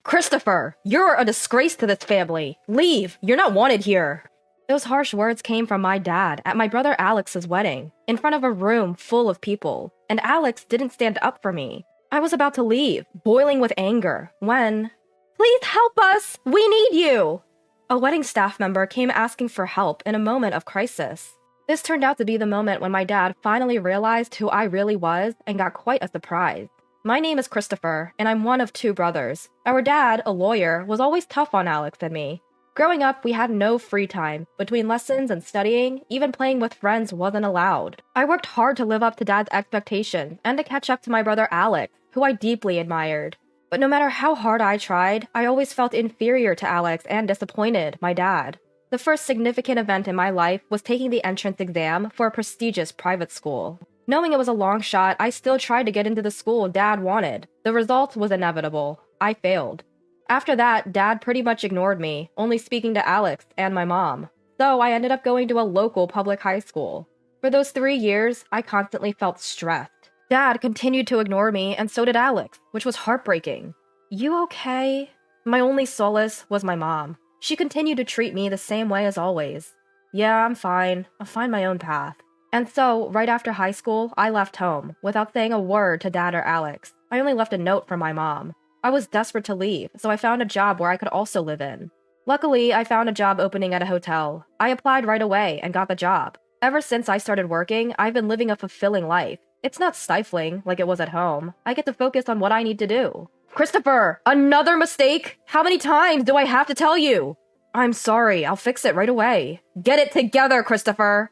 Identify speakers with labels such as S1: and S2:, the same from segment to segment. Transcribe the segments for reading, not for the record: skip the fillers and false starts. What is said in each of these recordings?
S1: Christopher, you're a disgrace to this family. Leave. You're not wanted here. Those harsh words came from my dad at my brother Alex's wedding, in front of a room full of people, and Alex didn't stand up for me. I was about to leave, boiling with anger, when... Please help us! We need you! A wedding staff member came asking for help in a moment of crisis. This turned out to be the moment when my dad finally realized who I really was and got quite a surprise. My name is Christopher, and I'm one of two brothers. Our dad, a lawyer, was always tough on Alex and me. Growing up, we had no free time. Between lessons and studying, even playing with friends wasn't allowed. I worked hard to live up to Dad's expectations and to catch up to my brother Alex, who I deeply admired. But no matter how hard I tried, I always felt inferior to Alex and disappointed my dad. The first significant event in my life was taking the entrance exam for a prestigious private school. Knowing it was a long shot, I still tried to get into the school Dad wanted. The result was inevitable. I failed. After that, Dad pretty much ignored me, only speaking to Alex and my mom. So I ended up going to a local public high school. For those 3 years, I constantly felt stressed. Dad continued to ignore me, and so did Alex, which was heartbreaking. You okay? My only solace was my mom. She continued to treat me the same way as always. Yeah, I'm fine. I'll find my own path. And so, right after high school, I left home, without saying a word to Dad or Alex. I only left a note for my mom. I was desperate to leave, so I found a job where I could also live in. Luckily, I found a job opening at a hotel. I applied right away and got the job. Ever since I started working, I've been living a fulfilling life. It's not stifling like it was at home. I get to focus on what I need to do. Christopher, another mistake? How many times do I have to tell you? I'm sorry, I'll fix it right away. Get it together, Christopher!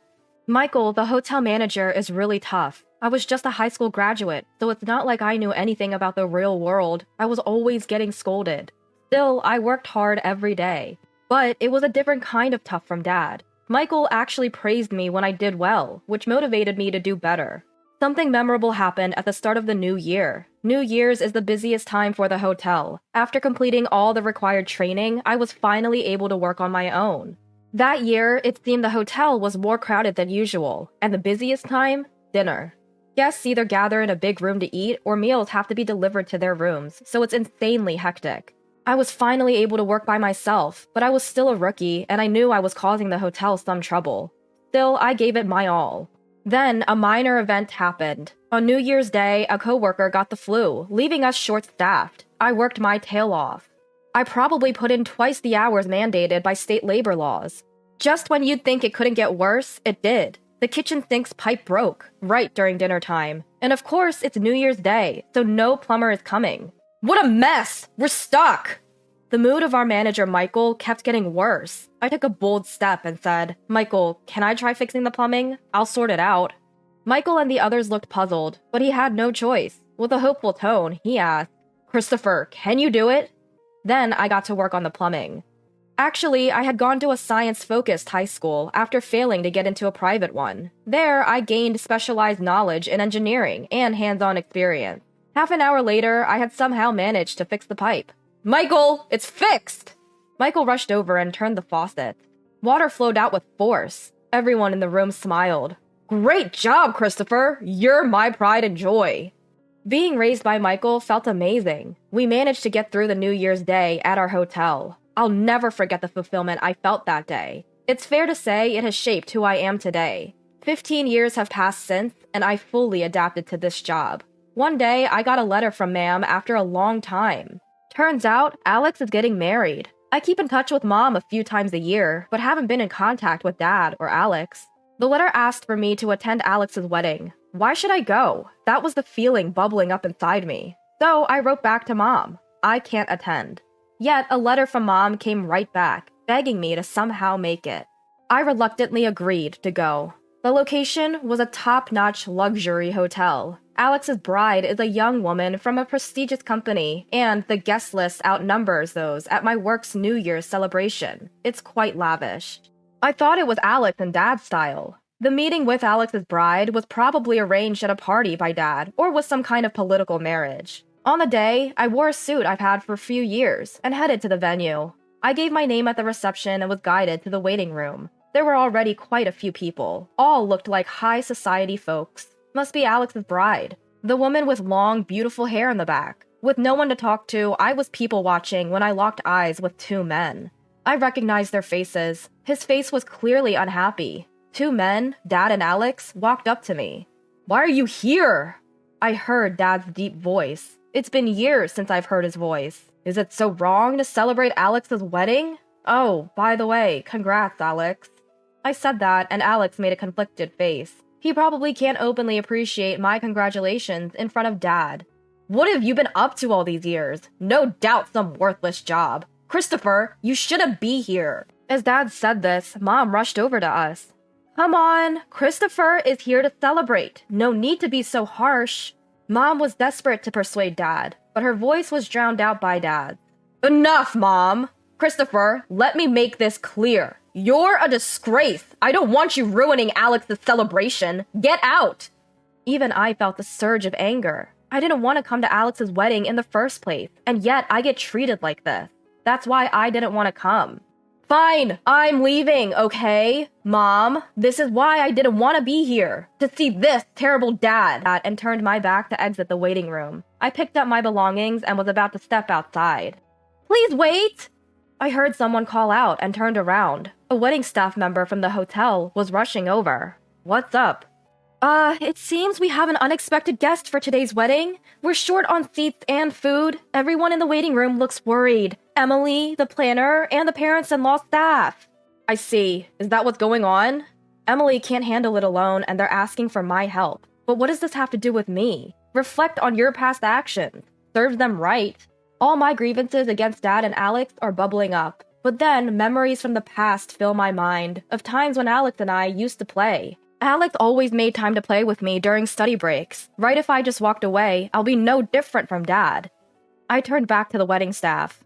S1: Michael, the hotel manager, is really tough. I was just a high school graduate, so it's not like I knew anything about the real world. I was always getting scolded. Still, I worked hard every day. But it was a different kind of tough from Dad. Michael actually praised me when I did well, which motivated me to do better. Something memorable happened at the start of the new year. New Year's is the busiest time for the hotel. After completing all the required training, I was finally able to work on my own. That year, it seemed the hotel was more crowded than usual, and the busiest time? Dinner. Guests either gather in a big room to eat, or meals have to be delivered to their rooms, so it's insanely hectic. I was finally able to work by myself, but I was still a rookie, and I knew I was causing the hotel some trouble. Still, I gave it my all. Then, a minor event happened. On New Year's Day, a coworker got the flu, leaving us short-staffed. I worked my tail off. I probably put in twice the hours mandated by state labor laws. Just when you'd think it couldn't get worse, it did. The kitchen sink's pipe broke, right during dinner time. And of course, it's New Year's Day, so no plumber is coming. What a mess! We're stuck! The mood of our manager, Michael, kept getting worse. I took a bold step and said, Michael, can I try fixing the plumbing? I'll sort it out. Michael and the others looked puzzled, but he had no choice. With a hopeful tone, he asked, Christopher, can you do it? Then I got to work on the plumbing. Actually, I had gone to a science-focused high school after failing to get into a private one. There, I gained specialized knowledge in engineering and hands-on experience. Half an hour later, I had somehow managed to fix the pipe. Michael, it's fixed! Michael rushed over and turned the faucet. Water flowed out with force. Everyone in the room smiled. Great job, Christopher! You're my pride and joy! Being raised by Michael felt amazing. We managed to get through the New Year's Day at our hotel. I'll never forget the fulfillment I felt that day. It's fair to say it has shaped who I am today. 15 years have passed since, and I fully adapted to this job. One day, I got a letter from Ma'am after a long time. Turns out, Alex is getting married. I keep in touch with Mom a few times a year, but haven't been in contact with Dad or Alex. The letter asked for me to attend Alex's wedding. Why should I go? That was the feeling bubbling up inside me. So I wrote back to Mom. I can't attend. Yet a letter from Mom came right back, begging me to somehow make it. I reluctantly agreed to go. The location was a top-notch luxury hotel. Alex's bride is a young woman from a prestigious company, and the guest list outnumbers those at my work's New Year's celebration. It's quite lavish. I thought it was Alex and Dad's style. The meeting with Alex's bride was probably arranged at a party by Dad, or was some kind of political marriage. On the day, I wore a suit I've had for a few years, and headed to the venue. I gave my name at the reception and was guided to the waiting room. There were already quite a few people. All looked like high society folks. Must be Alex's bride. The woman with long, beautiful hair in the back. With no one to talk to, I was people watching when I locked eyes with two men. I recognized their faces. His face was clearly unhappy. Two men, Dad and Alex, walked up to me. "Why are you here?" I heard Dad's deep voice. It's been years since I've heard his voice. Is it so wrong to celebrate Alex's wedding? Oh, by the way, congrats, Alex. I said that, and Alex made a conflicted face. He probably can't openly appreciate my congratulations in front of Dad. What have you been up to all these years? No doubt some worthless job. Christopher, you shouldn't be here. As Dad said this, Mom rushed over to us. Come on, Christopher is here to celebrate. No need to be so harsh. Mom was desperate to persuade Dad, but her voice was drowned out by Dad's. Enough, Mom! Christopher, let me make this clear. You're a disgrace. I don't want you ruining Alex's celebration. Get out! Even I felt the surge of anger. I didn't want to come to Alex's wedding in the first place, and yet I get treated like this. That's why I didn't want to come. Fine, I'm leaving, okay? Mom, this is why I didn't want to be here. To see this terrible dad. And turned my back to exit the waiting room. I picked up my belongings and was about to step outside. Please wait! I heard someone call out and turned around. A wedding staff member from the hotel was rushing over. What's up? It seems we have an unexpected guest for today's wedding. We're short on seats and food. Everyone in the waiting room looks worried. Emily, the planner, and the parents-in-law staff. I see. Is that what's going on? Emily can't handle it alone, and they're asking for my help. But what does this have to do with me? Reflect on your past actions. Serve them right. All my grievances against Dad and Alex are bubbling up. But then, memories from the past fill my mind, of times when Alex and I used to play. Alex always made time to play with me during study breaks. Right if I just walked away, I'll be no different from Dad. I turned back to the wedding staff.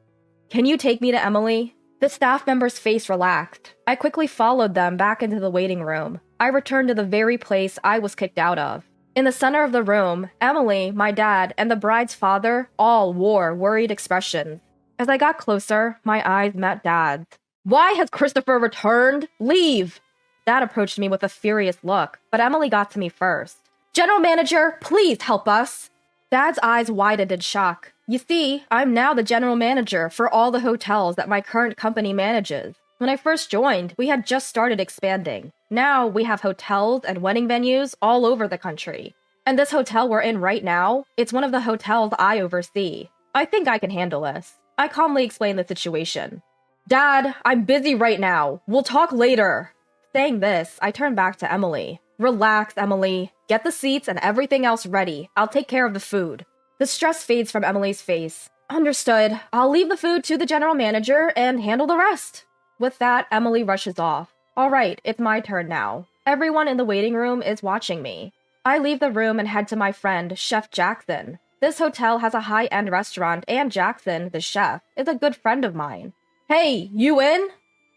S1: Can you take me to Emily? The staff member's face relaxed. I quickly followed them back into the waiting room. I returned to the very place I was kicked out of. In the center of the room, Emily, my dad, and the bride's father all wore worried expressions. As I got closer, my eyes met Dad's. Why has Christopher returned? Leave! Dad approached me with a furious look, but Emily got to me first. General Manager, please help us! Dad's eyes widened in shock. You see, I'm now the general manager for all the hotels that my current company manages. When I first joined, we had just started expanding. Now, we have hotels and wedding venues all over the country. And this hotel we're in right now, it's one of the hotels I oversee. I think I can handle this. I calmly explained the situation. Dad, I'm busy right now. We'll talk later. Saying this, I turned back to Emily. Relax, Emily. Get the seats and everything else ready. I'll take care of the food. The stress fades from Emily's face. Understood. I'll leave the food to the general manager and handle the rest. With that, Emily rushes off. All right, it's my turn now. Everyone in the waiting room is watching me. I leave the room and head to my friend, Chef Jackson. This hotel has a high-end restaurant, and Jackson, the chef, is a good friend of mine. Hey, you in?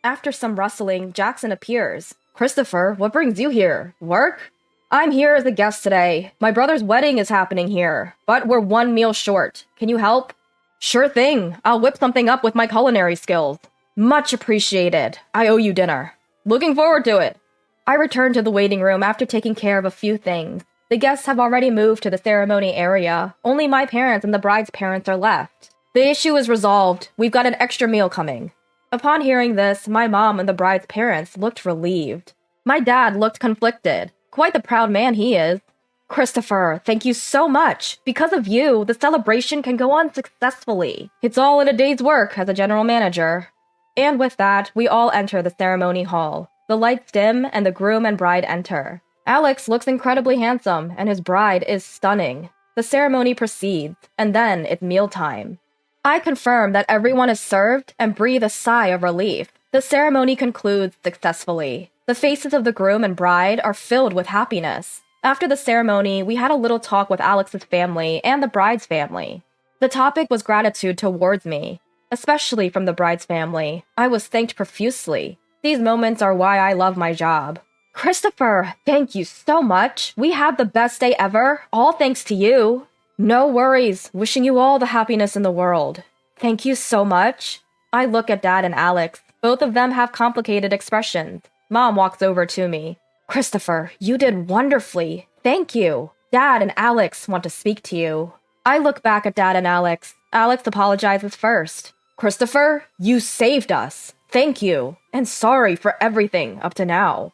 S1: After some rustling, Jackson appears. Christopher, what brings you here? Work? I'm here as a guest today. My brother's wedding is happening here, but we're one meal short. Can you help? Sure thing. I'll whip something up with my culinary skills. Much appreciated. I owe you dinner. Looking forward to it. I return to the waiting room after taking care of a few things. The guests have already moved to the ceremony area. Only my parents and the bride's parents are left. The issue is resolved. We've got an extra meal coming. Upon hearing this, my mom and the bride's parents looked relieved. My dad looked conflicted. Quite the proud man he is. Christopher, thank you so much. Because of you, the celebration can go on successfully. It's all in a day's work as a general manager. And with that, we all enter the ceremony hall. The lights dim and the groom and bride enter. Alex looks incredibly handsome, and his bride is stunning. The ceremony proceeds, and then it's mealtime. I confirm that everyone is served and breathe a sigh of relief. The ceremony concludes successfully. The faces of the groom and bride are filled with happiness. After the ceremony, we had a little talk with Alex's family and the bride's family. The topic was gratitude towards me, especially from the bride's family. I was thanked profusely. These moments are why I love my job. Christopher, thank you so much. We had the best day ever, all thanks to you. No worries. Wishing you all the happiness in the world. Thank you so much. I look at Dad and Alex. Both of them have complicated expressions. Mom walks over to me. Christopher, you did wonderfully. Thank you. Dad and Alex want to speak to you. I look back at Dad and Alex. Alex apologizes first. Christopher, you saved us. Thank you. And sorry for everything up to now.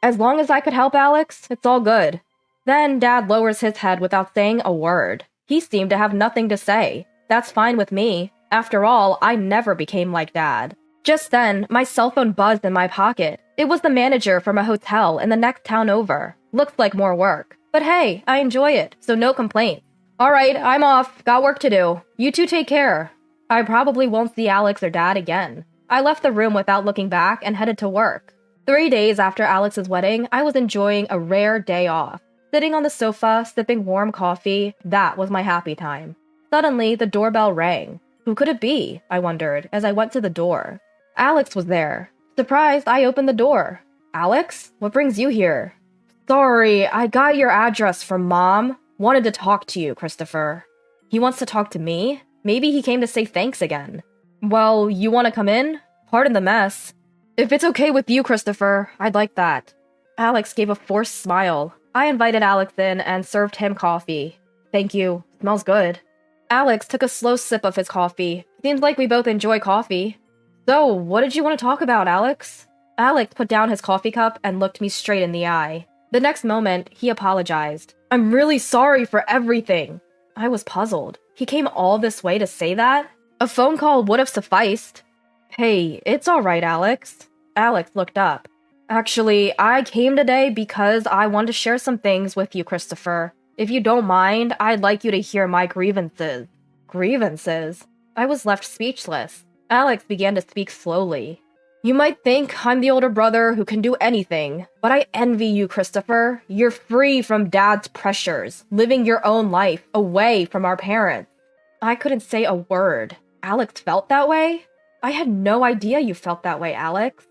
S1: As long as I could help Alex, it's all good. Then Dad lowers his head without saying a word. He seemed to have nothing to say. That's fine with me. After all, I never became like Dad. Just then, my cell phone buzzed in my pocket. It was the manager from a hotel in the next town over. Looked like more work. But hey, I enjoy it, so no complaints. Alright, I'm off. Got work to do. You two take care. I probably won't see Alex or Dad again. I left the room without looking back and headed to work. 3 days after Alex's wedding, I was enjoying a rare day off. Sitting on the sofa, sipping warm coffee, that was my happy time. Suddenly, the doorbell rang. Who could it be? I wondered as I went to the door. Alex was there. Surprised, I opened the door. Alex? What brings you here? Sorry, I got your address from Mom. Wanted to talk to you, Christopher. He wants to talk to me? Maybe he came to say thanks again. Well, you want to come in? Pardon the mess. If it's okay with you, Christopher, I'd like that. Alex gave a forced smile. I invited Alex in and served him coffee. Thank you. Smells good. Alex took a slow sip of his coffee. Seems like we both enjoy coffee. So, what did you want to talk about, Alex? Alex put down his coffee cup and looked me straight in the eye. The next moment, he apologized. I'm really sorry for everything. I was puzzled. He came all this way to say that? A phone call would have sufficed. Hey, it's alright, Alex. Alex looked up. Actually, I came today because I want to share some things with you, Christopher. If you don't mind, I'd like you to hear my grievances. Grievances? I was left speechless. Alex began to speak slowly. You might think I'm the older brother who can do anything, but I envy you, Christopher. You're free from Dad's pressures, living your own life, away from our parents. I couldn't say a word. Alex felt that way? I had no idea you felt that way, Alex.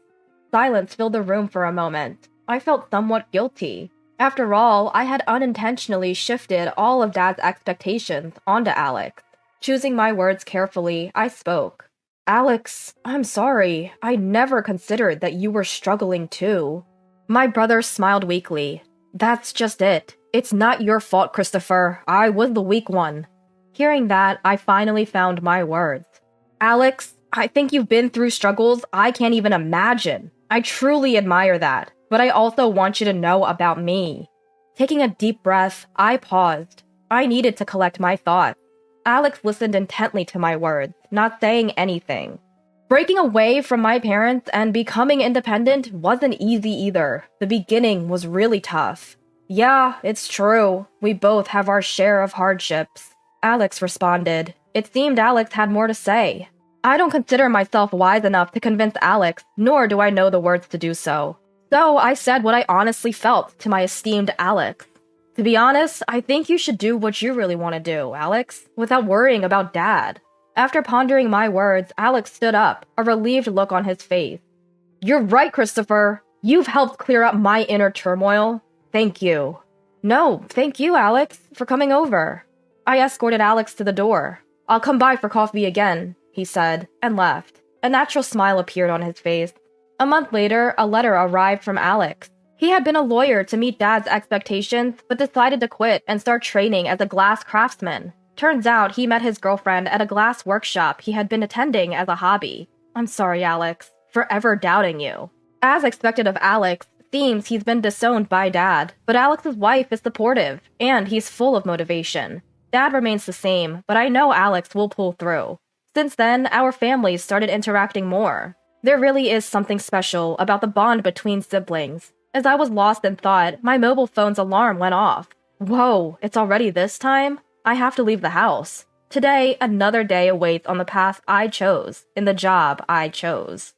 S1: Silence filled the room for a moment. I felt somewhat guilty. After all, I had unintentionally shifted all of Dad's expectations onto Alex. Choosing my words carefully, I spoke. Alex, I'm sorry. I never considered that you were struggling too. My brother smiled weakly. That's just it. It's not your fault, Christopher. I was the weak one. Hearing that, I finally found my words. Alex, I think you've been through struggles I can't even imagine. I truly admire that, but I also want you to know about me. Taking a deep breath, I paused. I needed to collect my thoughts. Alex listened intently to my words, not saying anything. Breaking away from my parents and becoming independent wasn't easy either. The beginning was really tough. Yeah, it's true. We both have our share of hardships. Alex responded. It seemed Alex had more to say. I don't consider myself wise enough to convince Alex, nor do I know the words to do so. So I said what I honestly felt to my esteemed Alex. To be honest, I think you should do what you really want to do, Alex, without worrying about Dad. After pondering my words, Alex stood up, a relieved look on his face. You're right, Christopher. You've helped clear up my inner turmoil. Thank you. No, thank you, Alex, for coming over. I escorted Alex to the door. I'll come by for coffee again, he said, and left. A natural smile appeared on his face. A month later, a letter arrived from Alex. He had been a lawyer to meet Dad's expectations, but decided to quit and start training as a glass craftsman. Turns out he met his girlfriend at a glass workshop he had been attending as a hobby. I'm sorry, Alex, for ever doubting you. As expected of Alex, seems he's been disowned by Dad, but Alex's wife is supportive, and he's full of motivation. Dad remains the same, but I know Alex will pull through. Since then, our families started interacting more. There really is something special about the bond between siblings. As I was lost in thought, my mobile phone's alarm went off. Whoa, it's already this time? I have to leave the house. Today, another day awaits on the path I chose, in the job I chose.